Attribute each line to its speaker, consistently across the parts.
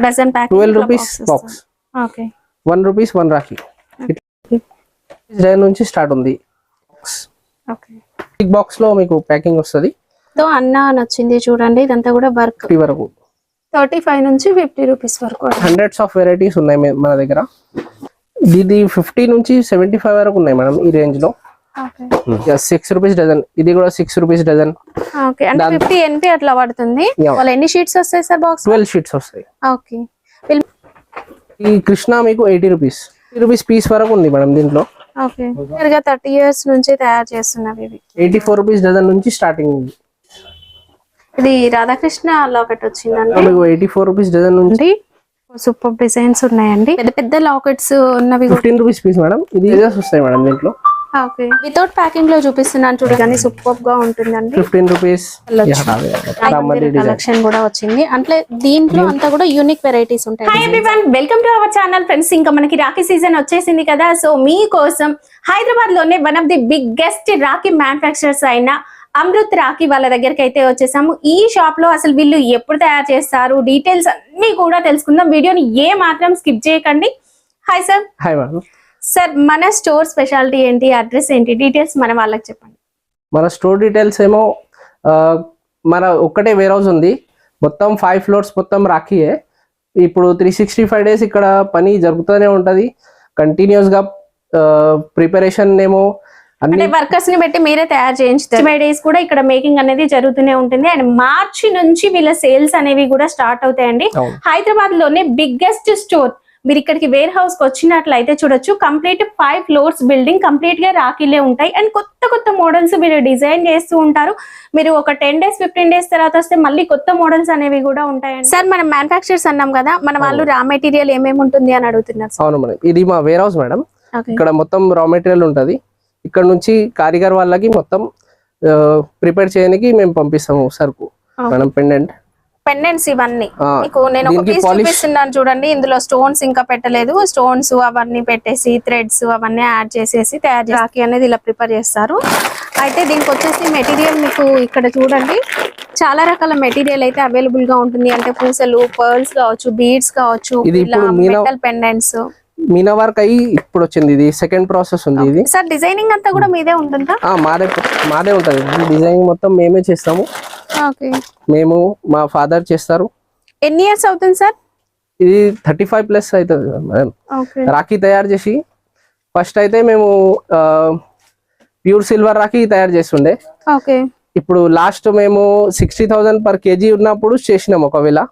Speaker 1: Dozen pack
Speaker 2: 12 rupees box.
Speaker 1: Okay
Speaker 2: 1 rupees 1 rakhi design నుంచి start ఉంది.
Speaker 1: Okay
Speaker 2: big box లో మీకు ప్యాకింగ్ వస్తుంది.
Speaker 1: సో అన్న నచ్చింది చూడండి, ఇదంతా కూడా వర్క్
Speaker 2: వరకు
Speaker 1: 35 నుంచి 50 రూపీస్ వరకు
Speaker 2: హండ్రెడ్స్ ఆఫ్ వెరైటీస్ ఉన్నాయి మన దగ్గర. ఇది 50 నుంచి 75 వరకు ఉన్నాయి మేడం ఈ రేంజ్ లో. 6 రూపీస్ డజన్. ఇది కూడా 6 రూపీస్ డజన్.
Speaker 1: ఓకే అంటే 50 NP అట్లా పడుతుంది. వాళ్ళ ఎన్ని షీట్స్ వస్తాయి సార్ బాక్స్?
Speaker 2: 12 షీట్స్ వస్తాయి.
Speaker 1: ఓకే
Speaker 2: ఈ కృష్ణ మీకు 80 రూపీస్ పీస్ వరకు ఉంది మేడం దీంట్లో.
Speaker 1: ఓకే 30 ఇయర్స్ నుంచి తయారు చేస్తున్నారు. ఇవి
Speaker 2: 84 రూపీస్ డజన్ నుంచి స్టార్టింగ్ ఉంది.
Speaker 1: ఇది రాధాకృష్ణ లాకెట్ వచ్చిందండి.
Speaker 2: మీకు 84 రూపీస్ డజన్ నుంచి
Speaker 1: సూపర్ డిజైన్స్ ఉన్నాయండి. పెద్ద పెద్ద లాకెట్స్ ఉన్నవి
Speaker 2: 15 రూపీస్ పీస్ మేడం. ఇది వస్తాయి మేడం దీంట్లో.
Speaker 1: ఓకే వితౌట్ ప్యాకింగ్ లో చూపిస్తున్నాను చూడగానే సూపర్ గా ఉంటుందండి.
Speaker 2: 15 రూపీస్
Speaker 1: కలెక్షన్ కూడా వచ్చింది. అంటే దీంట్లో అంతా కూడా యూనిక్ వెరైటీస్ ఉంటాయి.
Speaker 3: Hi everyone, welcome to our channel friends. ఇంకా మనకి రాఖీ సీజన్ వచ్చేసింది కదా, సో మీకోసం హైదరాబాద్ లోనే one of the biggest Rakhi manufacturers అయిన అమృత్ రాఖీ వాళ్ళ దగ్గరికి అయితే వచ్చేసాము. ఈ షాప్ లో అసలు వీళ్ళు ఎప్పుడు తయారు చేస్తారు, డీటెయిల్స్ అన్ని కూడా తెలుసుకుందాం. వీడియోని ఏ మాత్రం స్కిప్ చేయకండి. Hi sir.
Speaker 2: Hi madam.
Speaker 3: Sir మన స్టోర్ స్పెషాలిటీ ఏంటి, అడ్రస్ ఏంటి, డీటెయిల్స్ మన వాళ్ళకి చెప్పండి.
Speaker 2: మన స్టోర్ డీటెయిల్స్ ఏమో మన ఒక్కటే వేర్ హౌస్ ఉంది. మొత్తం 5 ఫ్లోర్స్ మొత్తం రాఖీయే. ఇప్పుడు 365 డేస్ ఇక్కడ పని జరుగుతూనే ఉంటది కంటిన్యూస్ గా. ప్రిపరేషన్ ఏమో
Speaker 3: అంటే వర్కర్స్ ని పెట్టి మీరే తయారు చేయించుతారు. 5 డేస్ కూడా ఇక్కడ మేకింగ్ అనేది జరుగుతూనే ఉంటుంది. అండ్ మార్చి నుంచి వీళ్ళ సేల్స్ అనేవి కూడా స్టార్ట్ అవుతాయండి. హైదరాబాద్ లోనే బిగ్గెస్ట్ స్టోర్. మీరు ఇక్కడికి వేర్ హౌస్ కి వచ్చినట్లయితే చూడొచ్చు. కంప్లీట్ 5 ఫ్లోర్స్ బిల్డింగ్, కంప్లీట్ గా రాఖీలే ఉంటాయి. అండ్ కొత్త కొత్త మోడల్స్ మీరు డిజైన్ చేస్తూ ఉంటారు. మీరు ఒక 10 డేస్ 15 డేస్ తర్వాత వస్తే మళ్ళీ కొత్త మోడల్స్ అనేవి కూడా ఉంటాయండి. సార్ మనం మ్యానుఫ్యాక్చర్స్ అన్నాం కదా, మన వాళ్ళు రా మెటీరియల్ ఏమేమి ఉంటుంది అని అడుగుతున్నారు.
Speaker 2: అవును మేడం, ఇది మా వేర్ హౌస్ మేడం. ఇక్కడ మొత్తం రా మెటీరియల్ ఉంటది. ఇక్కడ నుంచి కారిగర్ వాళ్ళకి మొత్తం ప్రిపేర్ చేయడానికి మేము పంపిస్తాము సరుకు మేడం.
Speaker 1: పెండెంట్స్ ఇవన్నీ మీకు నేను ఒక పీస్ చూపిస్తున్నాను చూడండి. ఇందులో స్టోన్స్ ఇంకా పెట్టలేదు. స్టోన్స్ అవన్నీ పెట్టేసి థ్రెడ్స్ అవన్నీ యాడ్ చేసేసి తయారు రాఖీ అనేది ఇలా ప్రిపేర్ చేస్తారు. అయితే దీనికి వచ్చేసి మెటీరియల్ మీకు ఇక్కడ చూడండి చాలా రకాల మెటీరియల్ అయితే అవైలబుల్ గా ఉంటుంది. అంటే పూసలు, పర్ల్స్ కావచ్చు, బీడ్స్ కావచ్చు, మెటల్ పెండెంట్స్.
Speaker 2: మీనా వర్క్ అయ్యి ఇప్పుడు వచ్చింది. ఇది సెకండ్ ప్రాసెస్ ఉంది. ఇది
Speaker 1: సార్ డిజైనింగ్ అంతా కూడా మీదే ఉంటుందా?
Speaker 2: మాదే ఉంటది. డిజైనింగ్ మొత్తం మేమే చేస్తాము. మేము మా ఫాదర్ చేస్తారు.
Speaker 1: ఎన్ని ఇయర్స్ అవుతుంది సార్?
Speaker 2: ఇది 35+ అవుతుంది మేడం. రాఖీ తయారు చేసి ఫస్ట్ అయితే మేము ప్యూర్ సిల్వర్ రాఖీ తయారు చేస్తుండే. ఇప్పుడు లాస్ట్ మేము 60,000 per kg ఉన్నప్పుడు చేసినాం ఒకవేళ.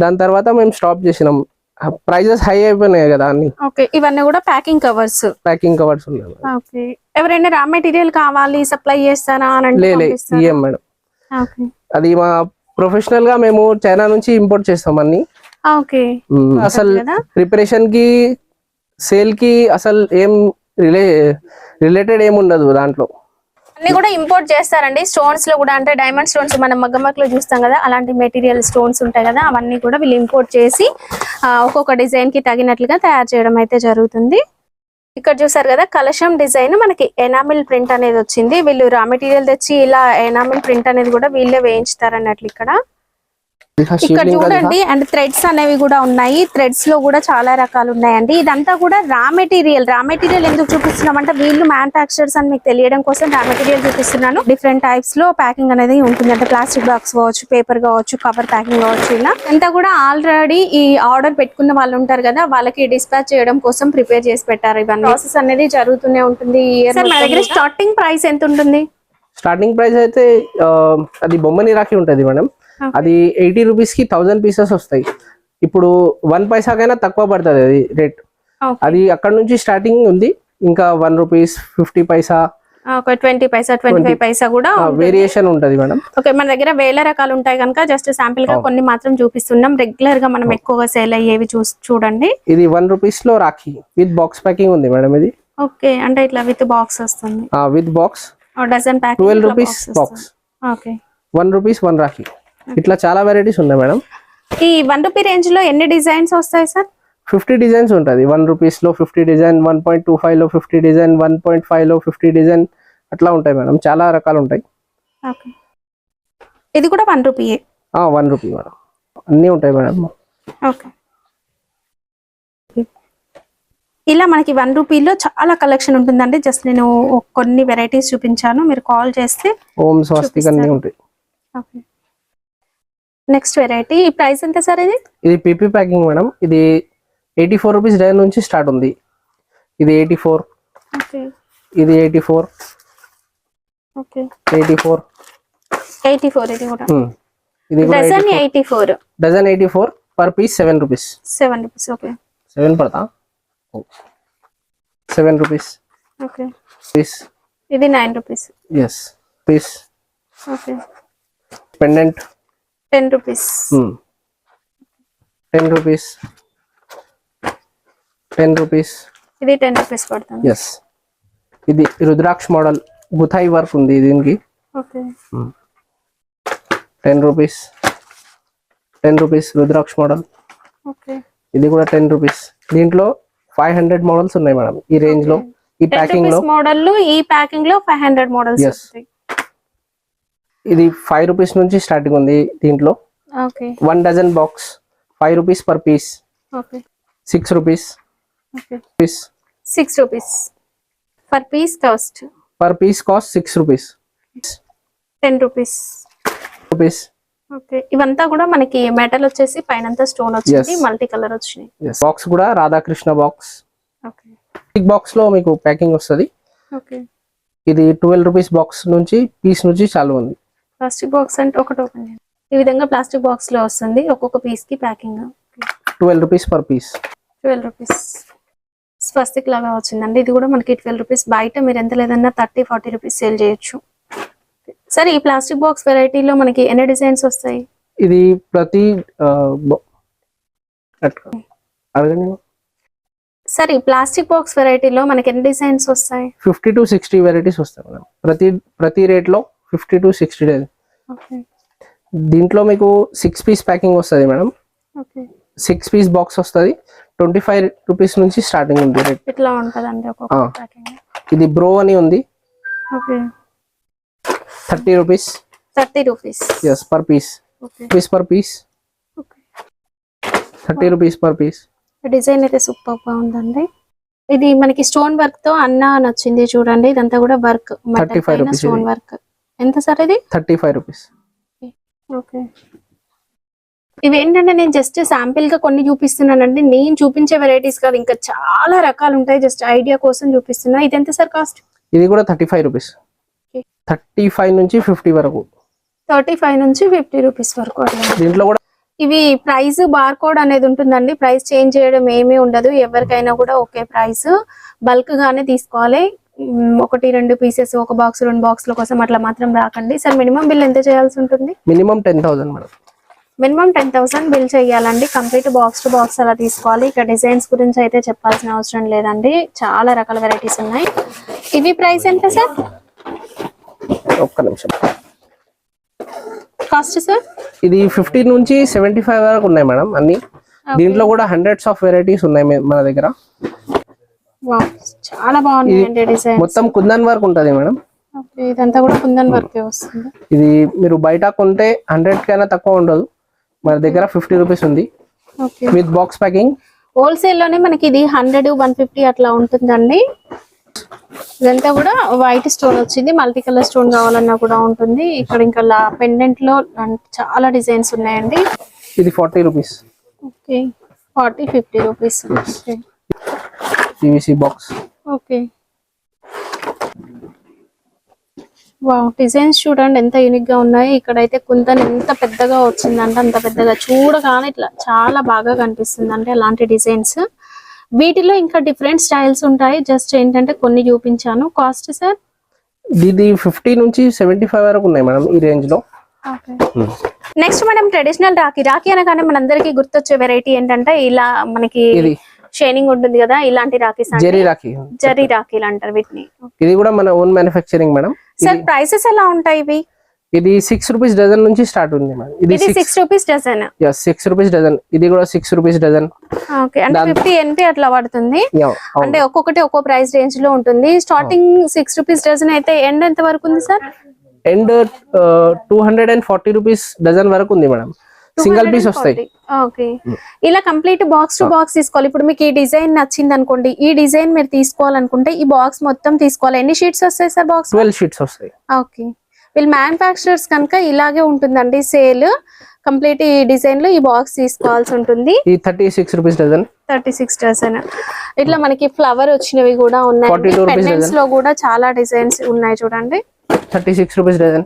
Speaker 2: దాని తర్వాత మేము స్టాప్ చేసినాం. ప్రైజెస్ హై అయిపోయినాయి కదా అన్ని.
Speaker 1: ఇవన్నీ కూడా ప్యాకింగ్ కవర్స్
Speaker 2: ఉన్నాయి.
Speaker 1: ఎవరైనా రా మెటీరియల్ కావాలి సప్లై చేస్తారా అని
Speaker 2: మేడం. అది మా ప్రొఫెషనల్ గా మేము చైనా నుంచి ఇంపోర్ట్ చేస్తాం అన్ని. అసలు ప్రిపరేషన్ కి సేల్ కి అసలు ఏం రిలేటెడ్ ఏం ఉండదు దాంట్లో.
Speaker 1: అన్ని కూడా ఇంపోర్ట్ చేస్తారండి. స్టోన్స్ లో కూడా అంటే డైమండ్ స్టోన్స్ మనం మగ్గమక్ లో చూస్తాం కదా, అలాంటి మెటీరియల్ స్టోన్స్ ఉంటాయి కదా, అవన్నీ కూడా వీళ్ళు ఇంపోర్ట్ చేసి ఒక్కొక్క డిజైన్ కి తగినట్లుగా తయారు చేయడం అయితే జరుగుతుంది. ఇక్కడ చూసారు కదా కలశం డిజైన్ మనకి ఎనామిల్ ప్రింట్ అనేది వచ్చింది. వీళ్ళు రా మెటీరియల్ తెచ్చి ఇలా ఎనామిల్ ప్రింట్ అనేది కూడా వీళ్ళే వేయించుతారు అన్నట్లు. ఇక్కడ చూడండి అండ్ థ్రెడ్స్ అనేవి కూడా ఉన్నాయి. థ్రెడ్స్ లో కూడా చాలా రకాలు ఉన్నాయండి. ఇదంతా కూడా రా మెటీరియల్. ఎందుకు చూపిస్తున్నాం అంటే వీళ్ళు మ్యానుఫ్యాక్చరర్స్ అని మీకు తెలియడం కోసం రా మెటీరియల్ చూపిస్తున్నాను. డిఫరెంట్ టైప్స్ లో ప్యాకింగ్ అనేది ఉంటుంది. అంటే ప్లాస్టిక్ బాక్స్ కావచ్చు, పేపర్ కావచ్చు, కవర్ ప్యాకింగ్ కావచ్చు. ఇలా అంతా కూడా ఆల్రెడీ ఈ ఆర్డర్ పెట్టుకున్న వాళ్ళు ఉంటారు కదా, వాళ్ళకి డిస్పాచ్ చేయడం కోసం ప్రిపేర్ చేసి పెట్టారు. ఇవన్నీ ప్రాసెస్ అనేది జరుగుతూనే ఉంటుంది. మన దగ్గర స్టార్టింగ్ ప్రైస్ ఎంత ఉంటుంది?
Speaker 2: స్టార్టింగ్ ప్రైస్ అయితే అది బొమ్మని రాఖీ ఉంటది మేడం. అది 80 రూపీస్ కి 1000 పీసెస్ వస్తాయి. ఇప్పుడు 1 పైసాకైనా తక్కువ పడుతుంది అది రేట్. అది అక్కడ నుంచి స్టార్టింగ్ ఉంది. ఇంకా 1 రూపీస్ 50 పైసా,
Speaker 1: 20 పైసా, 25 పైసా కూడా
Speaker 2: వేరియేషన్ ఉంటది మేడం.
Speaker 1: మన దగ్గర వేల రకాలు ఉంటాయి కనుక జస్ట్ శాంపిల్ గా కొన్ని మాత్రం చూపిస్తున్నాం. రెగ్యులర్ గా మనం ఎక్కువగా సేల్ అయ్యేవి చూడండి.
Speaker 2: ఇది 1 రూపీస్ లో రాఖీ విత్ బాక్స్ ప్యాకింగ్ ఉంది మేడం. ఇది
Speaker 1: అంటే ఇట్లా విత్ బాక్స్ వస్తుంది.
Speaker 2: With box
Speaker 1: dozen pack
Speaker 2: 12 rupees box. 1 rupees 1 rakhi. ఇట్లా చాలా వెరైటీస్ ఉన్నాయి మేడం.
Speaker 1: ఈ 1 రూపీ రేంజ్ లో ఎన్ని డిజైన్స్ వస్తాయి సార్?
Speaker 2: 50 డిజైన్స్ ఉంటది. 1 రూపీస్ లో 50 డిజైన్, 1.25 లో 50 డిజైన్, 1.5 లో 50 డిజైన్ అట్లా ఉంటాయి మేడం. చాలా రకాలు ఉంటాయి.
Speaker 1: ఇది కూడా 1 రూపీయే.
Speaker 2: 1 రూపీ మేడం. అన్ని ఉంటాయి మేడం.
Speaker 3: ఓకే, ఇలా మనకి 1 రూపీలో చాలా కలెక్షన్ ఉంటుందండి. జస్ట్ నేను కొన్ని వెరైటీస్ చూపించాను, మీరు కాల్ చేస్తే
Speaker 2: ఓం స్వస్తిక్ అన్ని ఉంటాయి.
Speaker 3: ఓకే, నెక్స్ట్ వెరైటీ ఈ ప్రైస్ ఎంత సార్ ఇది?
Speaker 2: ఇది పీపీ ప్యాకింగ్ మేడం. ఇది 84 రూపీస్ డజన్ నుంచి స్టార్ట్ ఉంది. ఇది 84,
Speaker 3: ఓకే,
Speaker 2: ఇది 84,
Speaker 3: ఓకే,
Speaker 2: 84,
Speaker 3: 84 ఇది కూడా.
Speaker 2: ఇది కూడా
Speaker 3: dozen 84,
Speaker 2: dozen 84 per piece 7 rupees.
Speaker 3: 7 rupees. Okay,
Speaker 2: 7 పడతా 7 రూపీస్
Speaker 3: ఓకే,
Speaker 2: పీస్.
Speaker 3: ఇది 9 rupees.
Speaker 2: Yes piece.
Speaker 3: Okay,
Speaker 2: pendant
Speaker 3: 10 rupees.
Speaker 2: 10 rupees, 10 rupees.
Speaker 3: ఇది 10 రూపీస్ పడుతుంది.
Speaker 2: ఎస్. ఇది రుద్రాక్ష మోడల్ గుథాయి వర్క్ ఉంది దీనికి.
Speaker 3: ఓకే,
Speaker 2: 10 రూపీస్, 10 రూపీస్ రుద్రాక్ష మోడల్.
Speaker 3: ఓకే,
Speaker 2: ఇది కూడా 10 రూపీస్. దీంట్లో 500 మోడల్స్ ఉన్నాయి మేడం ఈ రేంజ్ లో. ఈ ప్యాకింగ్ లో
Speaker 3: మోడల్, ఈ ప్యాకింగ్ లో 500 మోడల్స్
Speaker 2: Yes.
Speaker 3: వస్తాయి.
Speaker 2: ఇది 5 రూపీస్ నుంచి స్టార్టింగ్ ఉంది దీంట్లో.
Speaker 3: Okay,
Speaker 2: 1 dozen box 5 rupees per piece.
Speaker 3: Okay,
Speaker 2: 6 rupees
Speaker 3: okay,
Speaker 2: piece.
Speaker 3: 6 rupees per piece cost.
Speaker 2: Per piece cost 6 rupees.
Speaker 3: 10 rupees.
Speaker 2: Rupees.
Speaker 3: Okay, ఇవంతా కూడా మనకి మెటల్ వచ్చేసి పైనంతా స్టోన్ వచ్చింది,
Speaker 2: Yes.
Speaker 3: మల్టీ కలర్ వచ్చినాయి.
Speaker 2: బాక్స్ కూడా Radhakrishna box.
Speaker 3: Okay,
Speaker 2: big box లో మీకు ప్యాకింగ్ వస్తుంది.
Speaker 3: ఓకే,
Speaker 2: ఇది 12 రూపీస్ బాక్స్ నుంచి పీస్ నుంచి చాలు ఉంది.
Speaker 3: ప్లాస్టిక్ బాక్స్ అంటే ఒకటి ఓపెన్ చేయండి. ఈ విధంగా ప్లాస్టిక్ బాక్స్ లో వస్తుంది ఒక్కొక్క పీస్ కి packing.
Speaker 2: 12 rupees per piece.
Speaker 3: 12 rupees. Swastik లాగా వచ్చిందండి. ఇది కూడా మనకి 12 రూపీస్. బయట మీరు ఎంత లేదన్నా 30-40 రూపీస్ సేల్ చేయొచ్చు. సరే, ఈ ప్లాస్టిక్ బాక్స్ వెరైటీలో మనకి ఎన్ని డిజైన్స్ వస్తాయి?
Speaker 2: ఇది ప్రతి అడగండి.
Speaker 3: సరే, ఈ ప్లాస్టిక్ బాక్స్ వెరైటీలో మనకి ఎన్ని డిజైన్స్ వస్తాయి?
Speaker 2: 50 to 60 వెరైటీస్ వస్తాయి మేడం. ప్రతి రేట్ లో 50 to 60 డేస్.
Speaker 3: ఓకే,
Speaker 2: దీంట్లో మీకు 6 పీస్ ప్యాకింగ్ వస్తుంది మేడం.
Speaker 3: ఓకే,
Speaker 2: 6 పీస్ బాక్స్ వస్తుంది. 25 రూపీస్ నుంచి స్టార్టింగ్ ఉంది రేట్.
Speaker 3: ఇట్లా ఉంటదండి ఒక్కొక్క ప్యాకింగ్.
Speaker 2: ఇది బ్రో అని ఉంది.
Speaker 3: Okay,
Speaker 2: 30 rupees.
Speaker 3: 30 rupees.
Speaker 2: Yes per piece.
Speaker 3: Okay,
Speaker 2: piece per piece.
Speaker 3: Okay.
Speaker 2: 30 rupees per piece.
Speaker 3: Design అయితే సూపర్ గా ఉందండి. ఇది మనకి స్టోన్ వర్క్ తో అన్న అని వచ్చింది చూడండి. ఇదంతా కూడా వర్క్,
Speaker 2: 35 రూపీస్.
Speaker 3: Stone work. ఎంత సార్ ఇది?
Speaker 2: 35 రూపీస్.
Speaker 3: ఓకే, ఇవి ఏంటంటే నేను జస్ట్ శాంపిల్ గా కొన్ని చూపిస్తున్నానండి. నేను చూపించే వెరైటీస్ కాదు, ఇంకా చాలా రకాలు ఉంటాయి. జస్ట్ ఐడియా కోసం చూపిస్తున్నా. ఇది ఎంత సార్ కాస్ట్?
Speaker 2: ఇది కూడా 35 రూపీస్. 35 నుంచి 50 వరకు.
Speaker 3: 35 నుంచి 50 రూపీస్ వరకు అట్లా.
Speaker 2: దీంట్లో కూడా
Speaker 3: ఇవి ప్రైస్ బార్ కోడ్ అనేది ఉంటుందండి. ప్రైస్ చేంజ్ చేయడం ఏమీ ఉండదు. ఎవరికైనా కూడా ఒకే ప్రైస్. బల్క్ గానే తీసుకోవాలి. 1-2 పీసెస్, ఒక బాక్స్ 2 బాక్స్ల కోసం అట్లా మాత్రం రాకండి. సార్, మినిమం బిల్ ఎంత చేయాల్సి ఉంటుంది?
Speaker 2: Minimum 10,000 madam.
Speaker 3: మినిమం 10,000 బిల్ చేయాలండి. కంప్లీట్ బాక్స్ టు బాక్స్ అలా తీసుకోవాలి. ఇక్కడ డిజైన్స్ గురించి అయితే చెప్పాల్సిన అవసరం లేదండి. చాలా రకాల వెరైటీస్ ఉన్నాయి. ఇవి ప్రైస్ ఎంత సార్?
Speaker 2: ఒక్క నిమిషం.
Speaker 3: Cost sir?
Speaker 2: ఇది 50 నుంచి 75 వరకు ఉన్నాయి మేడం అన్ని. దీంట్లో కూడా హండ్రెడ్స్ ఆఫ్ వెరైటీస్ ఉన్నాయి మన దగ్గర.
Speaker 3: వావ్, చాలా బాగున్నాయండి డిజైన్.
Speaker 2: మొత్తం కుందన్ వర్క్ ఉంటది మేడం.
Speaker 3: ఓకే, ఇదంతా కూడా కుందన్ వర్క్ వస్తుంది.
Speaker 2: ఇది మీరు బయట కొంటే 100 కైనా తక్కువ ఉండదు. మన దగ్గర 50 రూపీస్ ఉంది
Speaker 3: okay.
Speaker 2: With box packing.
Speaker 3: Wholesale లోనే మనకి ఇది 100-150 అట్లా ఉంటుందండి. ఇదంతా కూడా వైట్ స్టోన్ వచ్చింది. మల్టీ కలర్ స్టోన్ కావాలన్నా కూడా ఉంటుంది. ఇక్కడ ఇంకా పెండెంట్ లో చాలా డిజైన్స్ ఉన్నాయండి.
Speaker 2: ఇది 40 rupees.
Speaker 3: Okay, 40-50 rupees. Okay,
Speaker 2: PVC box.
Speaker 3: Okay. Wow, designs చూడండి ఎంత యూనిక్ గా ఉన్నాయి. ఇక్కడైతే కుందన్ ఎంత పెద్దగా వచ్చిందంటే అంత పెద్దగా, చూడగానే ఇట్లా చాలా బాగా కనిపిస్తుంది అంటే అలాంటి డిజైన్స్. వీటిలో ఇంకా డిఫరెంట్ స్టైల్స్ ఉంటాయి. జస్ట్ ఏంటంటే కొన్ని చూపించాను. Cost sir?
Speaker 2: ఇది 50 నుంచి 75 వరకు ఉన్నాయి మేడం ఈ రేంజ్ లో.
Speaker 3: నెక్స్ట్ మనం ట్రెడిషనల్ రాఖీ అనగానే మనందరికీ గుర్తొచ్చే వెరైటీ ఏంటంటే ఇలా మనకి షైనింగ్ ఉంటుంది కదా, ఇలాంటి రాఖీస్. జరీ రాఖీలు అంటారు వీటిని.
Speaker 2: ఇది కూడా మన own manufacturing madam.
Speaker 3: Sir, prices ఎలా ఉంటాయి ఇవి?
Speaker 2: ఇది 6 రూపీస్ డజన్ నుంచి స్టార్ట్ ఉంది మేడం.
Speaker 3: ఇది 6 రూపీస్ డజన్.
Speaker 2: 6 rupees dozen. ఇది కూడా 6 రూపీస్ డజన్.
Speaker 3: ఓకే, అంటే 50 NP అట్లా పడుతుంది. అంటే ఒక్కొక్కటి ఒక్కో ప్రైస్ రేంజ్ లో ఉంటుంది. స్టార్టింగ్ 6 రూపీస్ డజన్ అయితే ఎండ్ ఎంత వరకు ఉంది సార్?
Speaker 2: ఎండ్ 240 రూపీస్ డజన్ వరకు ఉంది మేడం. సింగిల్ పీస్ వస్తాయి.
Speaker 3: ఓకే, ఇలా కంప్లీట్ బాక్స్ టు బాక్స్ తీసుకోవాలి. ఇప్పుడు మీకు ఈ డిజైన్ నచ్చింది అనుకోండి, ఈ డిజైన్ మీరు తీసుకోవాలనుకుంటే ఈ బాక్స్ మొత్తం తీసుకోవాలి. ఎన్ని షీట్స్ వస్తాయి సార్ బాక్స్?
Speaker 2: 12 షీట్స్ వస్తాయి.
Speaker 3: ఓకే, వీళ్ళు మ్యానుఫ్యాక్చరర్స్ కనుక ఇలాగే ఉంటుందండి సేల్. కంప్లీట్ ఈ డిజైన్ లో ఈ బాక్స్ తీసుకోవాల్సి ఉంటుంది.
Speaker 2: ఈ 36 రూపీస్ డజన్.
Speaker 3: 36 డజన్. ఇట్లా మనకి ఫ్లవర్ వచ్చినవి కూడా ఉన్నాయి.
Speaker 2: 42 రూపీస్
Speaker 3: పెండెంట్స్ లో కూడా చాలా డిజైన్స్ ఉన్నాయి చూడండి.
Speaker 2: 36 rupees dozen.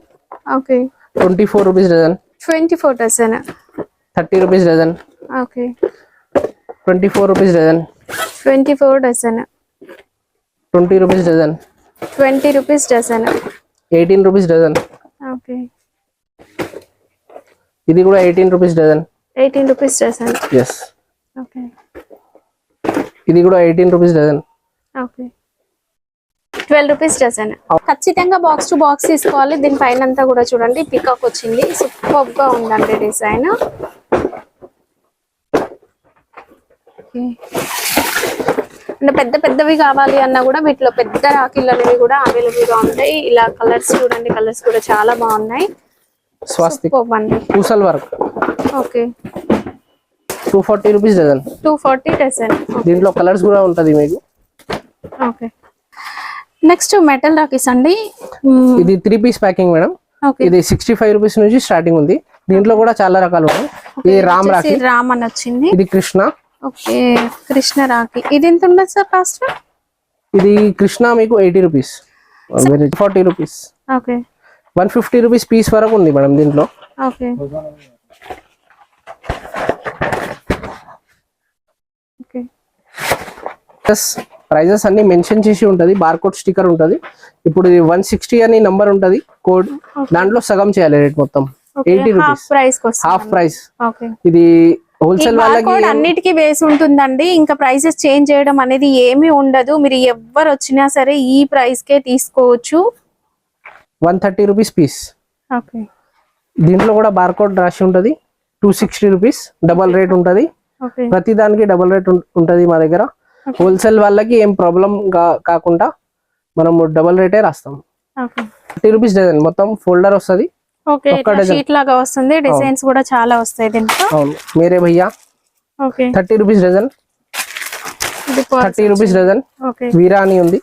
Speaker 3: Okay,
Speaker 2: 24 rupees dozen.
Speaker 3: 24 dozen.
Speaker 2: 30 rupees dozen.
Speaker 3: Okay,
Speaker 2: 24 rupees dozen.
Speaker 3: 24 dozen.
Speaker 2: 20 rupees dozen.
Speaker 3: 20 rupees dozen.
Speaker 2: 18 rupees dozen.
Speaker 3: Okay,
Speaker 2: ఇది కూడా 18 rupees dozen.
Speaker 3: 18 rupees dozen.
Speaker 2: Yes.
Speaker 3: Okay,
Speaker 2: ఇది కూడా 18 rupees dozen.
Speaker 3: Okay, 12 rupees dozen. ఖచ్చితంగా box to box తీసుకోవాలి. దీని పైన అంతా కూడా చూడండి పికాక్ వచ్చింది. సూపర్ గా ఉందండి డిజైన్. అంటే పెద్ద పెద్దవి కావాలి అన్నా కూడా వీటిలో పెద్ద రాఖీలు అనేవి కూడా అవైలబుల్ గా ఉంటాయి. ఇలా కలర్స్ చూడండి, కలర్స్ కూడా చాలా బాగున్నాయి.
Speaker 2: స్వాస్తిక్
Speaker 3: అండి
Speaker 2: పూసల్ work.
Speaker 3: Okay,
Speaker 2: 240 rupees dozen.
Speaker 3: 240 dozen.
Speaker 2: దీంట్లో కలర్స్ కూడా ఉంటది మీకు.
Speaker 3: ఓకే, నెక్స్ట్ మెటల్ రాఖీస్ అండి.
Speaker 2: ఇది 3 పీస్ ప్యాకింగ్ మేడం.
Speaker 3: ఓకే,
Speaker 2: ఇది 65 రూపీస్ నుంచి స్టార్టింగ్ ఉంది. దీంట్లో కూడా చాలా రకాలు ఉన్నాయి. ఇది రామ్ రాఖీ.
Speaker 3: రామ్ అని వచ్చింది.
Speaker 2: ఇది కృష్ణ.
Speaker 3: ఓకే, కృష్ణ రాఖీ. ఇది ఎంత ఉండదు సార్ కాస్ట్?
Speaker 2: ఇది కృష్ణ మీకు 80 rupees. 40 rupees.
Speaker 3: Okay,
Speaker 2: 150 rupees piece వరకు ఉంది మేడం దీంట్లో.
Speaker 3: Okay, okay.
Speaker 2: ప్లస్ ప్రైజెస్ అన్ని మెన్షన్ చేసి ఉంటది. బార్కోడ్ స్టిక్కర్ ఉంటది. ఇప్పుడు ఇది 160 అని నంబర్ ఉంటది కోడ్. దాంట్లో సగం చేయాలి రేట్ మొత్తం 80
Speaker 3: హాఫ్
Speaker 2: రూపీస్.
Speaker 3: ప్రైస్ కోసం.
Speaker 2: Half price.
Speaker 3: ఓకే,
Speaker 2: ఇది హోల్సేల్ వాళ్ళకి
Speaker 3: బార్కోడ్ అన్నిటికీ వేసి ఉంటుందండి. ఇంకా ప్రైసెస్ చేంజ్ చేయడం అనేది ఏమీ ఉండదు. మీరు ఎవ్వరు వచ్చినా సరే ఈ ప్రైస్ కే తీసుకోవచ్చు.
Speaker 2: 130 రూపీస్ పీస్.
Speaker 3: ఓకే,
Speaker 2: దీంట్లో కూడా బార్కోడ్ రాసి ఉంటది. 260 రూపీస్. డబల్ రేట్ ఉంటది.
Speaker 3: ఓకే,
Speaker 2: ప్రతి దానికి డబల్ రేట్ ఉంటది మా దగ్గర. హోల్సేల్ వాళ్ళకి ఏం ప్రాబ్లం కాకుండా మనం డబల్ రేటే రాస్తాం.
Speaker 3: ఓకే.
Speaker 2: 30 rupees dozen. మొత్తం ఫోల్డర్ వస్తది.
Speaker 3: ఓకే, షీట్ లాగా వస్తుంది. డిజైన్స్ కూడా చాలా వస్తాయి దీంట్లో.
Speaker 2: అవును, మేరే భయ్యా.
Speaker 3: Okay,
Speaker 2: 30 rupees dozen. 30 rupees dozen.
Speaker 3: Okay,
Speaker 2: Veera అని ఉంది.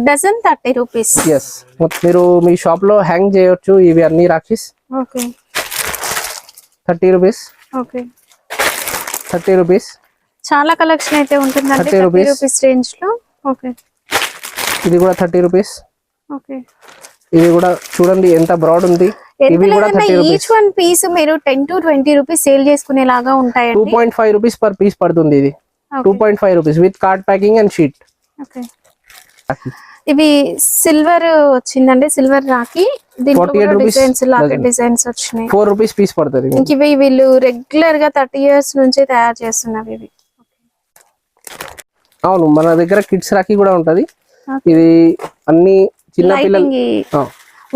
Speaker 3: Dozen 30 rupees.
Speaker 2: ఎస్, మీరు మీ షాప్ లో హ్యాంగ్ చేయొచ్చు ఇవి అన్ని rakhis.
Speaker 3: Okay,
Speaker 2: 30 rupees.
Speaker 3: Okay,
Speaker 2: 30 rupees.
Speaker 3: చాలా కలెక్షన్ అయితే ఉంటుందండి
Speaker 2: 30
Speaker 3: రూపీస్ రేంజ్ లో. ఓకే,
Speaker 2: ఇది కూడా 30 రూపీస్.
Speaker 3: ఓకే,
Speaker 2: ఇది కూడా చూడండి ఎంత బ్రాడ్ ఉంది. ఇవి కూడా 30 రూపీస్.
Speaker 3: ఈచ్ వన్ పీస్ మీరు 10 to 20 రూపీస్ సేల్ చేసుకునేలాగా ఉంటాయండి.
Speaker 2: 2.5 రూపీస్ పర్ పీస్ పడుతుంది ఇది. 2.5 rupees with card packing and sheet.
Speaker 3: Okay, ఇవి సిల్వర్ వచ్చిందండి. సిల్వర్ రాఖీ. దీంట్లో
Speaker 2: 48 రూపీస్
Speaker 3: డిజైన్స్ లాకెట్ డిజైన్స్ వచ్చినాయి.
Speaker 2: 4 రూపీస్ పీస్ పడుతుంది.
Speaker 3: ఇంక ఇవి వీళ్ళు రెగ్యులర్ గా 30 years నుంచి తయారు చేస్తున్నారు ఇవి.
Speaker 2: అవును, మన దగ్గర కిడ్స్ రాఖీ కూడా ఉంటది. ఇది అన్ని చిన్న పిల్లలు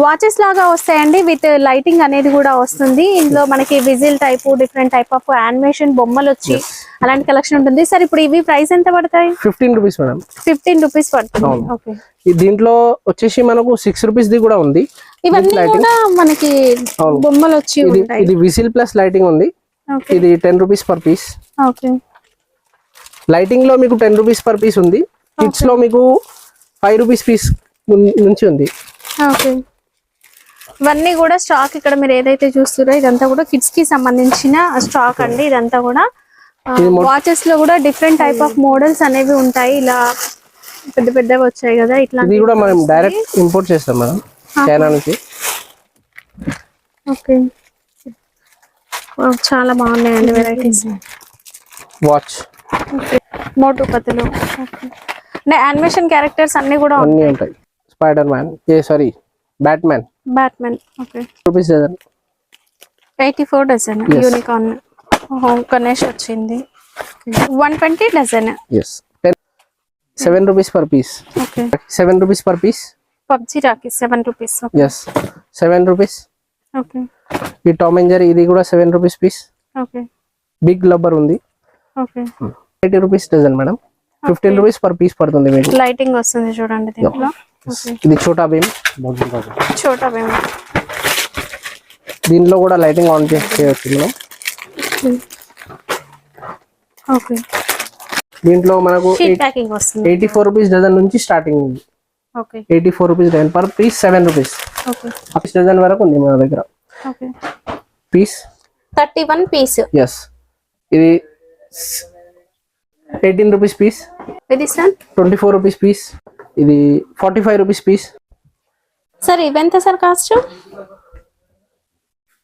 Speaker 3: వాచెస్ లాగా వస్తాయండి. విత్ లైటింగ్ అనేది కూడా వస్తుంది. ఇందులో మనకి whistle type, different type of animation బొమ్మలు వచ్చి అలాంటి కలెక్షన్ ఉంటుంది. సార్ ఇప్పుడు ఇవి ప్రైస్ ఎంత పడతాయి?
Speaker 2: 15 రూపీస్ మేడం.
Speaker 3: 15 రూపీస్ పడుతుంది. ఓకే,
Speaker 2: దీంట్లో వచ్చేసి మనకు 6 రూపీస్ ది కూడా ఉంది.
Speaker 3: ఇవన్నీ కూడా మనకి బొమ్మలు వచ్చి ఉంటాయి.
Speaker 2: ఇది విజిల్ ప్లస్ లైటింగ్ ఉంది. ఇది 10 rupees per piece.
Speaker 3: Okay,
Speaker 2: lighting లో మీకు 10 రూపీస్ పర్ పీస్ ఉంది. కిడ్స్ లో మీకు 5 రూపీస్ పీస్ నుంచి ఉంది.
Speaker 3: ఓకే, ఇవన్నీ కూడా స్టాక్ ఇక్కడ మీరు ఏదైతే చూస్తున్నారో ఇదంతా కూడా కిడ్స్ కి సంబంధించిన స్టాక్ అండి. ఇదంతా కూడా వాచెస్ లో కూడా డిఫరెంట్ టైప్ ఆఫ్ మోడల్స్ అనేవి ఉంటాయి. ఇలా పెద్ద పెద్దగా వచ్చాయి కదా, ఇట్లా
Speaker 2: ఇది కూడా మనం డైరెక్ట్ ఇంపోర్ట్ చేస్తాం మేడం చైనా నుంచి.
Speaker 3: ఓకే, చాలా బాగున్నాయండి వెరైటీస్.
Speaker 2: వాచ్.
Speaker 3: మోటు పతులు. అంటే యానిమేషన్ క్యారెక్టర్స్ అన్ని కూడా
Speaker 2: ఉంటాయి. Spider man, sorry Batman.
Speaker 3: Okay,
Speaker 2: rupees dozen.
Speaker 3: 84 dozen. Unicorn Ganesh వచ్చింది. 120 dozen.
Speaker 2: yes 7 rupees per piece.
Speaker 3: Okay,
Speaker 2: 7 rupees per piece.
Speaker 3: PUBG rakhi 7 rupees.
Speaker 2: yes 7 rupees.
Speaker 3: Okay,
Speaker 2: ఈ టామ్ అండ్ జెర్రీ ఇది కూడా 7 rupees piece.
Speaker 3: Okay,
Speaker 2: big rubber ఉంది.
Speaker 3: Okay,
Speaker 2: 80 rupees dozen madam. 15 rupees per piece పడుతుంది మీకు.
Speaker 3: Lighting వస్తుంది చూడండి దీంట్లో.
Speaker 2: ఇది చోటా భీమ్.
Speaker 3: చోటా భీమ్.
Speaker 2: దీంట్లో కూడా లైటింగ్ ఆన్ చేయొచ్చు మనం.
Speaker 3: ఓకే,
Speaker 2: దీంట్లో మనకు
Speaker 3: షీట్ ప్యాకింగ్ వస్తుంది.
Speaker 2: 84 రూపీస్ డజన్ నుంచి స్టార్టింగ్ ఉంది.
Speaker 3: Okay,
Speaker 2: 84 rupees dozen, per piece 7 rupees.
Speaker 3: Okay,
Speaker 2: dozen వరకు ఉంది మన దగ్గర.
Speaker 3: Okay,
Speaker 2: piece
Speaker 3: 31 piece.
Speaker 2: ఎస్, ఇది 18 రూపీస్ పీస్.
Speaker 3: ఇది సార్
Speaker 2: 24 రూపీస్ పీస్. ఇది 45 రూపీస్ పీస్.
Speaker 3: సార్ ఇవెంత సార్ కాస్ట్?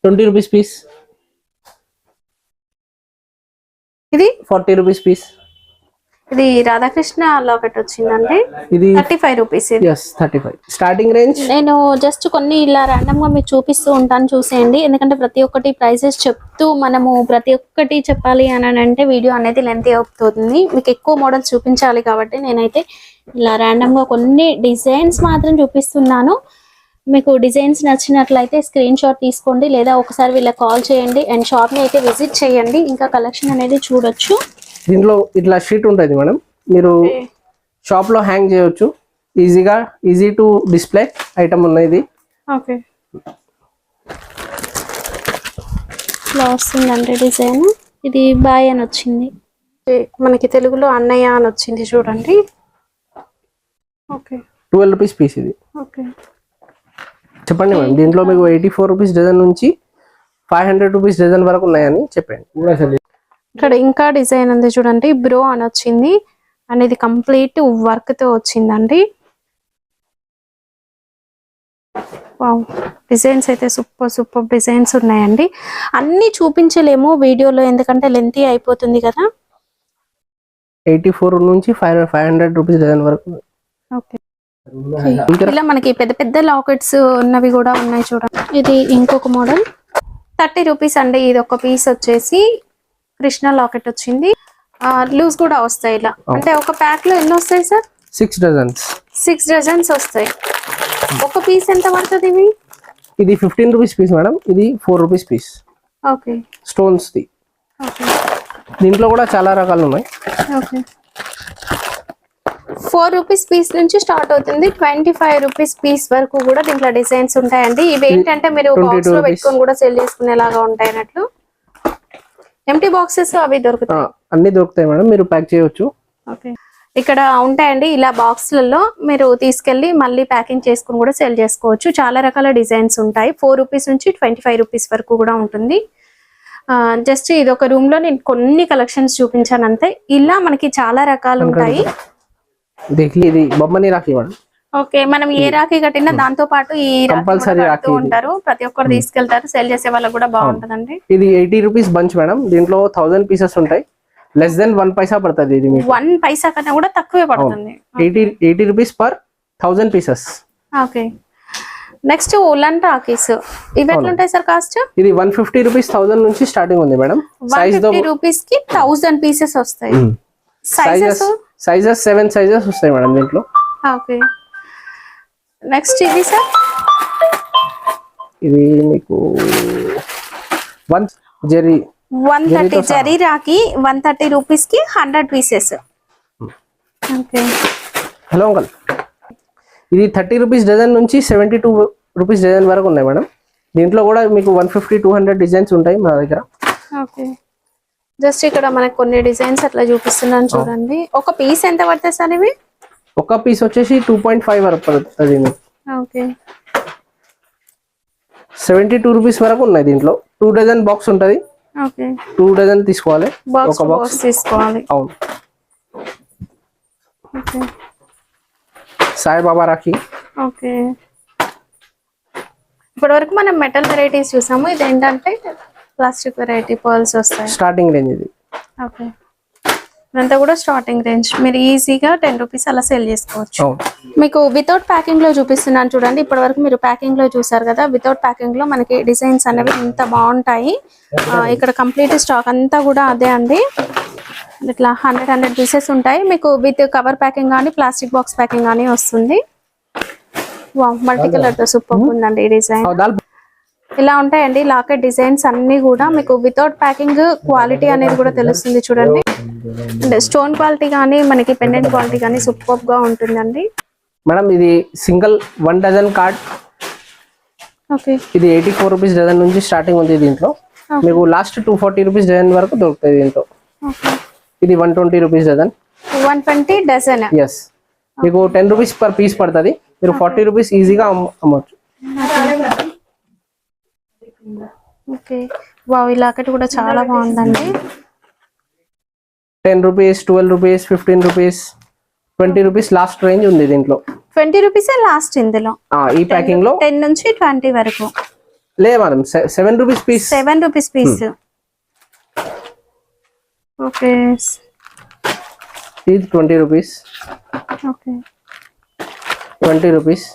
Speaker 2: 20 rupees piece.
Speaker 3: ఇది
Speaker 2: 40 రూపీస్ పీస్.
Speaker 3: ఇది రాధాకృష్ణ లాకెట్ వచ్చిందండి,
Speaker 2: ఇది
Speaker 3: 35 రూపీస్.
Speaker 2: Yes 35 starting range.
Speaker 3: నేను జస్ట్ కొన్ని ఇలా ర్యాండమ్ గా మీకు చూపిస్తూ ఉంటాను, చూసేయండి. ఎందుకంటే ప్రతి ఒక్కటి ప్రైసెస్ చెప్తూ మనము ప్రతి ఒక్కటి చెప్పాలి అని అంటే వీడియో అనేది లెంత్ అవుతుంది. మీకు ఎక్కువ మోడల్స్ చూపించాలి కాబట్టి నేనైతే ఇలా ర్యాండమ్ గా కొన్ని డిజైన్స్ మాత్రం చూపిస్తున్నాను. మీకు డిజైన్స్ నచ్చినట్లయితే స్క్రీన్ షాట్ తీసుకోండి, లేదా ఒకసారి వీళ్ళకి కాల్ చేయండి అండ్ షాప్ ని అయితే విజిట్ చేయండి. ఇంకా కలెక్షన్ అనేది చూడొచ్చు.
Speaker 2: దీంట్లో ఇట్లా షీట్ ఉంటుంది మేడం, మీరు షాప్ లో హ్యాంగ్ చేయొచ్చు ఈజీగా. ఈజీ టు డిస్ప్లే ఐటమ్ ఉన్నది.
Speaker 3: ఓకే, ఇలా వస్తుందండి డిజైన్. ఇది బాయ్ అని వచ్చింది, మనకి తెలుగులో అన్నయ్య అని వచ్చింది చూడండి. ఓకే,
Speaker 2: 12 రూపీస్ పీస్ ఇది.
Speaker 3: ఓకే,
Speaker 2: చెప్పండి మేడం, దీంట్లో మీకు 84 రూపీస్ డజన్ నుంచి 500 రూపీస్ డజన్ వరకు ఉన్నాయని చెప్పండి.
Speaker 3: ఇక్కడ ఇంకా డిజైన్ ఉంది చూడండి, బ్రో అని వచ్చింది అండ్ ఇది కంప్లీట్ వర్క్ తో వచ్చిందండి. వావ్, డిజైన్స్ అయితే సూపర్ సూపర్ డిజైన్స్ ఉన్నాయండి. అన్ని చూపించలేము వీడియోలో ఎందుకంటే లెంతీ అయిపోతుంది కదా.
Speaker 2: 84 నుంచి 500 రూపీస్ డజన్ వరకు.
Speaker 3: ఓకే, ఇలా మనకి పెద్ద పెద్ద లాకెట్స్ ఉన్నవి కూడా ఉన్నాయి చూడండి. ఇది ఇంకొక మోడల్ 30 రూపీస్ అండి. ఇది ఒక పీస్ వచ్చేసి కృష్ణ లాకెట్ వచ్చింది. లూజ్ కూడా వస్తాయి ఇలా. అంటే ఒక ప్యాక్ లో ఎన్ని వస్తాయి సార్?
Speaker 2: 6 డజన్స్.
Speaker 3: 6 డజన్స్ వస్తాయి. ఒక పీస్ ఎంత పడుతుంది ఇవి?
Speaker 2: ఇది 15 రూపీస్ పీస్ మేడం, ఇది 4 రూపీస్ పీస్.
Speaker 3: ఓకే,
Speaker 2: స్టోన్స్ ది.
Speaker 3: ఓకే,
Speaker 2: దీంట్లో కూడా చాలా రకాలు ఉన్నాయి.
Speaker 3: ఓకే, 4 రూపీస్ పీస్ నుంచి స్టార్ట్ అవుతుంది. 25 రూపీస్ పీస్ వరకు కూడా దీంట్లో డిజైన్స్ ఉంటాయండి. ఇవి ఏంటంటే మీరు బాక్స్ లో పెట్టుకొని కూడా సెల్ చేసుకునేలాగా ఉంటాయి అన్నట్లు. ఎంటీ బాక్సెస్ అవి దొరుకుతాయి,
Speaker 2: అన్ని దొరుకుతాయి మేడం, మీరు ప్యాక్ చేయొచ్చు.
Speaker 3: ఓకే, ఇక్కడ ఉంటాయండి ఇలా బాక్స్లలో మీరు తీసుకెళ్లి మళ్ళీ ప్యాకింగ్ చేసుకుని కూడా సెల్ చేసుకోవచ్చు. చాలా రకాల డిజైన్స్ ఉంటాయి. 4 రూపీస్ నుంచి 25 రూపీస్ వరకు కూడా ఉంటుంది. జస్ట్ ఇది ఒక రూమ్ లో నేను కొన్ని కలెక్షన్స్ చూపించాను అంతే. ఇలా మనకి చాలా రకాలు ఉంటాయి.
Speaker 2: ఇది బొమ్మని రాఖీ మేడం.
Speaker 3: ఓకే, మనం ఏ రాఖీ కట్టినా దాంతో పాటు ఈ
Speaker 2: కంపల్సరీ రాఖీ
Speaker 3: ఉంటారు, ప్రతి ఒక్కరు తీసుకెళ్తారు. సెల్ చేసే వాళ్ళకి కూడా బాగుంటదండి.
Speaker 2: ఇది 80 రూపీస్ బంచ్ మేడం, దీంట్లో 1000 పీసెస్ ఉంటాయి. లెస్ దెన్ 1 పైసా పడుతుంది. ఇది
Speaker 3: 1 పైసా కన్నా కూడా తక్కువే పడుతుంది.
Speaker 2: 80 rupees per 1000 pieces.
Speaker 3: Okay, next woollen rakhis ఇవి ఎట్లుంటాయి సార్ కాస్ట్?
Speaker 2: ఇది 150 రూపీస్ 1000 నుంచి స్టార్టింగ్ ఉంది మేడం.
Speaker 3: 150 రూపీస్ కి 1000 పీసెస్ వస్తాయి.
Speaker 2: సైజెస్ 7 సైజెస్ వస్తాయి మేడం దీంట్లో.
Speaker 3: ఓకే, నెక్స్ట్ ఇది సార్,
Speaker 2: ఇది మీకు
Speaker 3: 130 జరీ రాఖీ 130 రూపీస్ కి 100 పీసెస్. ఓకే,
Speaker 2: హలో అంకల్, ఇది 30 రూపీస్ డజన్ నుంచి 72 రూపీస్ డజన్ వరకు ఉన్నాయి మేడం. దీంట్లో కూడా మీకు 150-200 డిజైన్స్ ఉంటాయి మా దగ్గర.
Speaker 3: ఓకే, జస్ట్ ఇక్కడ మనకు కొన్ని డిజైన్స్ అట్లా చూపిస్తున్నాను చూడండి. ఒక పీస్ ఎంత పడుతుంది సార్ ఇవి?
Speaker 2: ఒక పీస్ వచ్చేసి 2.5 వరకు పడుతుంది.
Speaker 3: ఓకే,
Speaker 2: 72 రూపీస్ వరకు ఉన్నాయి. దీంట్లో 2 డజన్ బాక్స్ ఉంటుంది.
Speaker 3: ఓకే,
Speaker 2: 2 డజన్ తీసుకోవాలి,
Speaker 3: ఒక బాక్స్ తీసుకోవాలి.
Speaker 2: అవును.
Speaker 3: ఓకే,
Speaker 2: సాయిబాబా రాఖీ.
Speaker 3: ఓకే, ఇప్పటి వరకు మనం మెటల్ వెరైటీస్ చూసాము. ఇది ఏంటంటే ప్లాస్టిక్ వెరైటీ పర్ల్స్ వస్తాయి.
Speaker 2: స్టార్టింగ్ రేంజ్ ఇది.
Speaker 3: ఓకే, ఇదంతా కూడా స్టార్టింగ్ రేంజ్. మీరు ఈజీగా 10 రూపీస్ అలా సెల్ చేసుకోవచ్చు. మీకు వితౌట్ ప్యాకింగ్ లో చూపిస్తున్నాను చూడండి. ఇప్పటి వరకు మీరు ప్యాకింగ్ లో చూసారు కదా, వితౌట్ ప్యాకింగ్ లో మనకి డిజైన్స్ అనేవి ఇంత బాగుంటాయి. ఇక్కడ కంప్లీట్ స్టాక్ అంతా కూడా అదే అండి. ఇట్లా 100 పీసెస్ ఉంటాయి. మీకు విత్ కవర్ ప్యాకింగ్ కానీ ప్లాస్టిక్ బాక్స్ ప్యాకింగ్ కానీ వస్తుంది. మల్టీ కలర్ తో సూపర్ ఉందండి ఈ డిజైన్. ఇలా ఉంటాయండి లాకెట్ డిజైన్స్ అన్ని కూడా. మీకు వితౌట్ ప్యాకింగ్ క్వాలిటీ అనేది కూడా తెలుస్తుంది చూడండి. స్టోన్ క్వాలిటీ కానీ మనకి పెండెంట్ క్వాలిటీ కానీ సూపర్ గా ఉంటుందండి.
Speaker 2: మేడం ఇది సింగిల్ 1 డజన్ కార్డ్
Speaker 1: ఓకే
Speaker 2: ఇది 84 రూపీస్ డజన్ నుంచి స్టార్టింగ్ ఉంది దీంట్లో. మీకు లాస్ట్ 240 రూపీస్ డజన్ వరకు దొరుకుతాయి దీంట్లో. ఇది 120 రూపీస్ డజన్.
Speaker 1: 120 డజన్.
Speaker 2: ఎస్, మీకు 10 రూపీస్ పర్ పీస్ పడుతుంది. మీరు 40 రూపీస్ ఈజీగా అమ్మవచ్చు.
Speaker 1: ఓకే వావ్, ఈ లాకెట్ కూడా చాలా బాగుందండి.
Speaker 2: 10 rupees, 12 rupees, 15 rupees, 20 rupees last range ఉంది దీంట్లో.
Speaker 1: 20 రూపీసే లాస్ట్ ఇందులో
Speaker 2: ఈ ప్యాకింగ్ లో
Speaker 1: 10 నుంచి 20 వరకు.
Speaker 2: లే madam, 7 rupees piece.
Speaker 1: 7 rupees piece. Okay,
Speaker 2: ఇది 20 రూపీస్.
Speaker 1: Okay
Speaker 2: 20 rupees.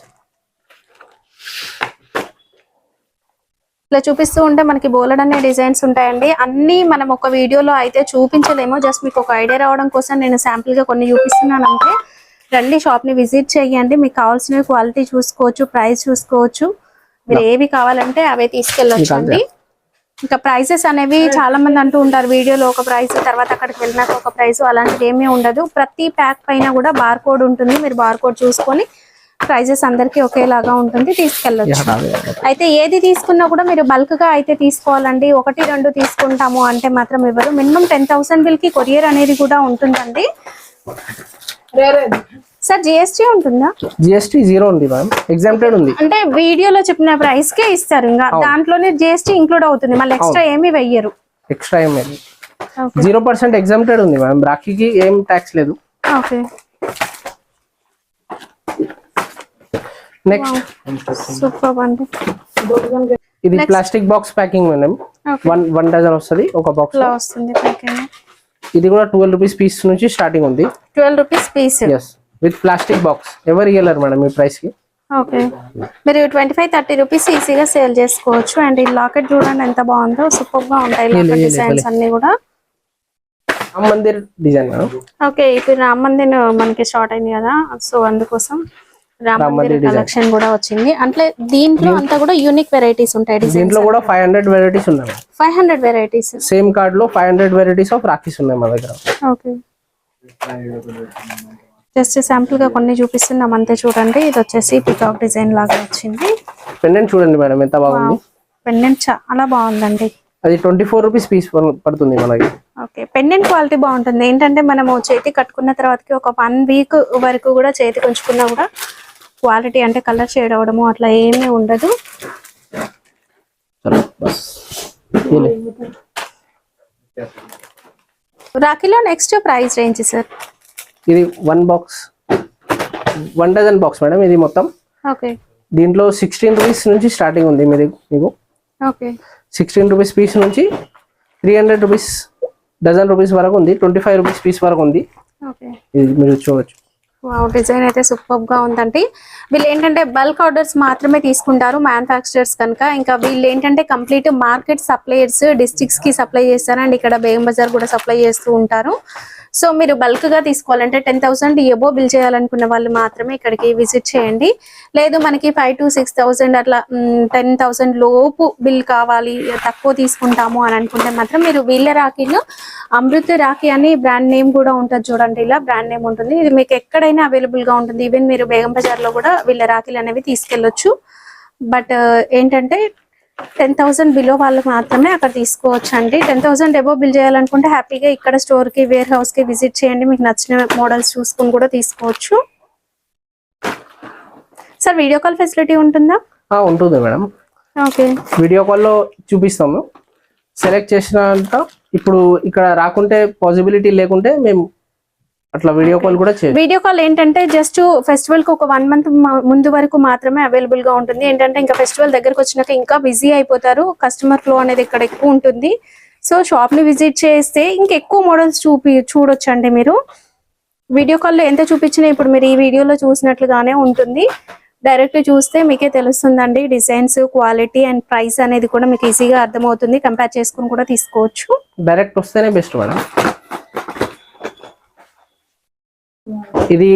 Speaker 1: ఇట్లా చూపిస్తూ ఉంటే మనకి బోలెడన్ని డిజైన్స్ ఉంటాయండి. అన్ని మనం ఒక వీడియోలో అయితే చూపించలేము. జస్ట్ మీకు ఒక ఐడియా రావడం కోసం నేను శాంపుల్ గా కొన్ని చూపిస్తున్నాను. అంటే రండి, షాప్ ని విజిట్ చేయండి. మీకు కావాల్సిన క్వాలిటీ చూసుకోవచ్చు, ప్రైస్ చూసుకోవచ్చు. మీరు ఏవి కావాలంటే అవే తీసుకెళ్ళొచ్చు అండి. ఇంకా ప్రైసెస్ అనేవి చాలా మంది అంటూ ఉంటారు వీడియోలో ఒక ప్రైస్, తర్వాత అక్కడికి వెళ్ళినాక ఒక ప్రైస్, అలాంటిది ఏమీ ఉండదు. ప్రతి ప్యాక్ పైన కూడా బార్ కోడ్ ఉంటుంది. మీరు బార్ కోడ్ చూసుకొని ప్రైజెస్ అందరికి ఒకేలాగా ఉంటుంది, తీసుకెళ్ళొచ్చు. అయితే ఏది తీసుకున్నా కూడా మీరు బల్క్ గా అయితే తీసుకోవాలండి. 1, 2 తీసుకుంటాము అంటే మాత్రం ఇవ్వరు. మినిమం 10,000 బిల్ కి కొరియర్ అనేది కూడా ఉంటుందండి. సార్ జిఎస్టీ ఉంటుందా?
Speaker 2: జిఎస్టీ 0 ఉంది మ్యామ్, ఎగ్జామ్టెడ్ ఉంది.
Speaker 1: అంటే వీడియోలో చెప్పిన ప్రైస్ కే ఇస్తారు, ఇంకా దాంట్లోనే జిఎస్టీ ఇంక్లూడ్ అవుతుంది, మళ్ళీ ఎక్స్ట్రా ఏమీ వెయ్యరు.
Speaker 2: ఎక్స్ట్రా ఏం లేదు, 0% ఎగ్జామ్టెడ్ ఉంది మ్యామ్. రాఖీకి ఏం ట్యాక్స్ లేదు.
Speaker 1: ఓకే,
Speaker 2: నెక్స్ట్
Speaker 1: సూపర్ అండి.
Speaker 2: ఇది plastic box packing madam. 1 dozen వస్తుంది ఒక బాక్స్ లో
Speaker 1: వస్తుంది ప్యాకింగ్.
Speaker 2: ఇది కూడా 12 రూపీస్ పీస్ నుంచి స్టార్టింగ్ ఉంది.
Speaker 1: 12 rupees piece.
Speaker 2: Yes, with plastic box. ఎవరు ఇవ్వలేరు మేడం ఈ ప్రైస్ కి.
Speaker 1: ఓకే, మీరు 25-30 రూపీస్ ఈజీగా సేల్ చేసుకోవచ్చు. అండ్ ఈ లాకెట్ చూడండి ఎంత బాగుందో, సూపర్ గా ఉంటాయి లాకెట్ డిజైన్స్ అన్ని కూడా.
Speaker 2: Ram Mandir design madam.
Speaker 1: Okay, ఇప్పుడు రామ్ మందిర్ మనకి స్టార్ట్ అయింది కదా, సో అందుకోసం రామ్ మందిర్ కలెక్షన్ కూడా వచ్చింది. అంటే దీంట్లో అంతా కూడా యూనిక్ వెరైటీస్ ఉంటాయి.
Speaker 2: దీంట్లో కూడా 500 వెరైటీస్ ఉన్నాయి.
Speaker 1: 500 వెరైటీస్.
Speaker 2: సేమ్ కార్డ్ లో 500 వెరైటీస్ ఆఫ్ రాఖీస్ ఉన్నాయి మా దగ్గర.
Speaker 1: ఓకే, జస్ట్ శాంపుల్ గా కొన్ని చూపిస్తున్నాం అంతే. చూడండి, ఇది వచ్చేసి పికాక్ డిజైన్ లాగా వచ్చింది.
Speaker 2: పెండెంట్ చూడండి మేడం ఎంత బాగుంది.
Speaker 1: పెండెంట్ చాలా బాగుందండి.
Speaker 2: అది 24 రూపీస్ పీస్ పడుతుంది మనకి.
Speaker 1: ఓకే, పెండెంట్ క్వాలిటీ బాగుంటుంది. ఏంటంటే మనము చేతి కట్టుకున్న తర్వాతకి ఒక 1 వీక్ వరకు కూడా చేతికి ఉంచుకున్నా కూడా క్వాలిటీ, అంటే కలర్ షేడ్ అవడము అట్లా ఏమీ ఉండదు. రాఖీలో నెక్స్ట్ ప్రైస్ రేంజ్ సార్?
Speaker 2: ఇది 1 బాక్స్, 1 డజన్ బాక్స్ మేడం ఇది మొత్తం.
Speaker 1: ఓకే,
Speaker 2: దీంట్లో 16 రూపీస్ నుంచి స్టార్టింగ్ ఉంది మీకు.
Speaker 1: ఓకే,
Speaker 2: 16 రూపీస్ పీస్ నుంచి 300 రూపీస్ డజన్ రూపీస్ వరకు ఉంది. 25 రూపీస్ పీస్ వరకు ఉంది.
Speaker 1: ఓకే,
Speaker 2: ఇది మీరు చూడొచ్చు.
Speaker 1: వావ్, డిజైన్ అయితే సూపర్ గా ఉందండి. వీళ్ళు ఏంటంటే బల్క్ ఆర్డర్స్ మాత్రమే తీసుకుంటారు మ్యానుఫ్యాక్చరర్స్ కనుక. ఇంకా వీళ్ళు ఏంటంటే కంప్లీట్ మార్కెట్ సప్లయర్స్, డిస్ట్రిక్ట్స్ కి సప్లై చేస్తారు. అండ్ ఇక్కడ బేగం బజార్ కూడా సప్లై చేస్తూ ఉంటారు. సో మీరు బల్క్ గా తీసుకోవాలంటే 10,000 ఎబో బిల్ చేయాలనుకున్న వాళ్ళు మాత్రమే ఇక్కడికి విజిట్ చేయండి. లేదు మనకి 5,000 to 6,000 అట్లా 10,000 లోపు బిల్ కావాలి, తక్కువ తీసుకుంటాము అని అనుకుంటే మాత్రం మీరు వీళ్ళ రాఖీలో అమృత్ రాఖీ అని బ్రాండ్ నేమ్ కూడా ఉంటుంది చూడండి. ఇలా బ్రాండ్ నేమ్ ఉంటుంది. ఇది మీకు ఎక్కడైనా అవైలబుల్ గా ఉంటుంది. ఈవెన్ మీరు బేగం బజార్ లో కూడా వీళ్ళ రాఖీలు అనేవి తీసుకెళ్లొచ్చు. బట్ ఏంటంటే 10,000 బిలో వాళ్ళు మాత్రమే అక్కడ తీసుకోవచ్చు అండి. 10,000 ఎబో బిల్ చేయాలనుకుంటే హ్యాపీగా ఇక్కడ స్టోర్ కి, వేర్ హౌస్ కి విజిట్ చేయండి. మీకు నచ్చిన మోడల్స్ చూసుకుని కూడా తీసుకోవచ్చు. సార్ వీడియో కాల్ ఫెసిలిటీ ఉంటుందా?
Speaker 2: ఉంటుంది మేడం.
Speaker 1: ఓకే,
Speaker 2: వీడియో కాల్ లో చూపిస్తాము. సెలెక్ట్ చేసినంత ఇప్పుడు ఇక్కడ రాకుంటే పాసిబిలిటీ లేకుంటే మేము అట్లా వీడియో కాల్ కూడా చేయాలి.
Speaker 1: వీడియో కాల్ ఏంటంటే జస్ట్ ఫెస్టివల్ కి ఒక 1 month ముందు వరకు మాత్రమే అవైలబుల్ గా ఉంటుంది. ఏంటంటే ఇంకా ఫెస్టివల్ దగ్గరకు వచ్చినాక ఇంకా బిజీ అయిపోతారు. కస్టమర్ ఫ్లో అనేది ఇక్కడ ఎక్కువ ఉంటుంది. సో షాప్ ని విజిట్ చేస్తే ఇంకెక్కువ మోడల్స్ చూడొచ్చు అండి. మీరు వీడియో కాల్లో ఎంత చూపించినా ఇప్పుడు మీరు ఈ వీడియోలో చూసినట్లుగానే ఉంటుంది. డైరెక్ట్ చూస్తే మీకే తెలుస్తుందండి డిజైన్స్, క్వాలిటీ అండ్ ప్రైస్ అనేది కూడా మీకు ఈజీగా అర్థమవుతుంది. కంపేర్ చేసుకుని కూడా తీసుకోవచ్చు.
Speaker 2: డైరెక్ట్ వస్తేనే బెస్ట్ మేడం. ఇది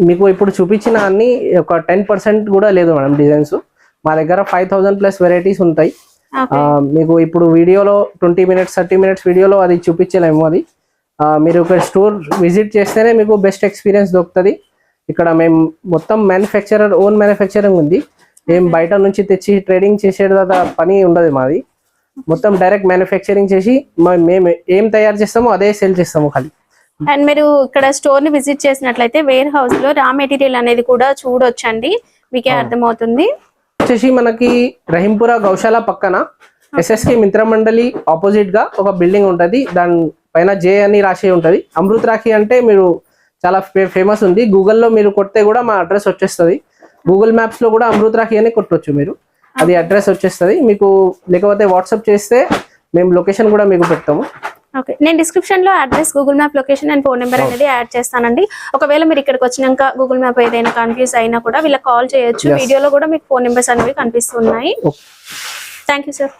Speaker 2: మీకు ఇప్పుడు చూపించిన అన్ని ఒక 10% కూడా లేదు మేడం డిజైన్స్. మా దగ్గర 5,000+ వెరైటీస్ ఉంటాయి. మీకు ఇప్పుడు వీడియోలో 20 minutes 30 minutes వీడియోలో అది చూపించలేము. అది మీరు ఒక స్టోర్ విజిట్ చేస్తేనే మీకు బెస్ట్ ఎక్స్పీరియన్స్ దొరుకుతుంది. ఇక్కడ మేము మొత్తం ఓన్ మ్యానుఫ్యాక్చరింగ్ ఉంది. ఏం బయట నుంచి తెచ్చి ట్రేడింగ్ చేసేది పని ఉండదు మాది. మొత్తం డైరెక్ట్ మ్యానుఫ్యాక్చరింగ్ చేసి మేము ఏం తయారు చేస్తామో అదే సేల్ చేస్తాము ఖాళీ.
Speaker 3: అండ్ మీరు ఇక్కడ స్టోర్ ని విజిట్ చేసినట్లయితే వేర్ హౌస్ లో రా మెటీరియల్ అనేది కూడా చూడొచ్చండి, మీకే అర్థమవుతుంది.
Speaker 2: వచ్చేసి మనకి రహీంపుర గౌశాల పక్కన ఎస్ఎస్కే మిత్ర మండలి ఆపోజిట్ గా ఒక బిల్డింగ్ ఉంటది, దాని పైన జే అని రాసి ఉంటది. అమృత్ రాఖీ అంటే మీరు చాలా ఫేమస్ ఉంది, గూగుల్లో మీరు కొడితే కూడా మా అడ్రస్ వచ్చేస్తుంది. గూగుల్ మ్యాప్స్ లో కూడా అమృత్ రాఖీ అని కొట్టవచ్చు మీరు, అది అడ్రస్ వచ్చేస్తుంది మీకు. లేకపోతే వాట్సాప్ చేస్తే మేము లొకేషన్ కూడా మీకు పెడతాము.
Speaker 3: ఓకే, నేను డిస్క్రిప్షన్ లో address, Google map location and phone number అనేది యాడ్ చేస్తానండి. ఒకవేళ మీరు ఇక్కడికి వచ్చినాక గూగుల్ మ్యాప్ ఏదైనా కన్ఫ్యూజ్ అయినా కూడా వీళ్ళకి కాల్ చేయొచ్చు. వీడియోలో కూడా మీకు ఫోన్ నెంబర్స్ అనేవి కనిపిస్తున్నాయి. Thank you sir.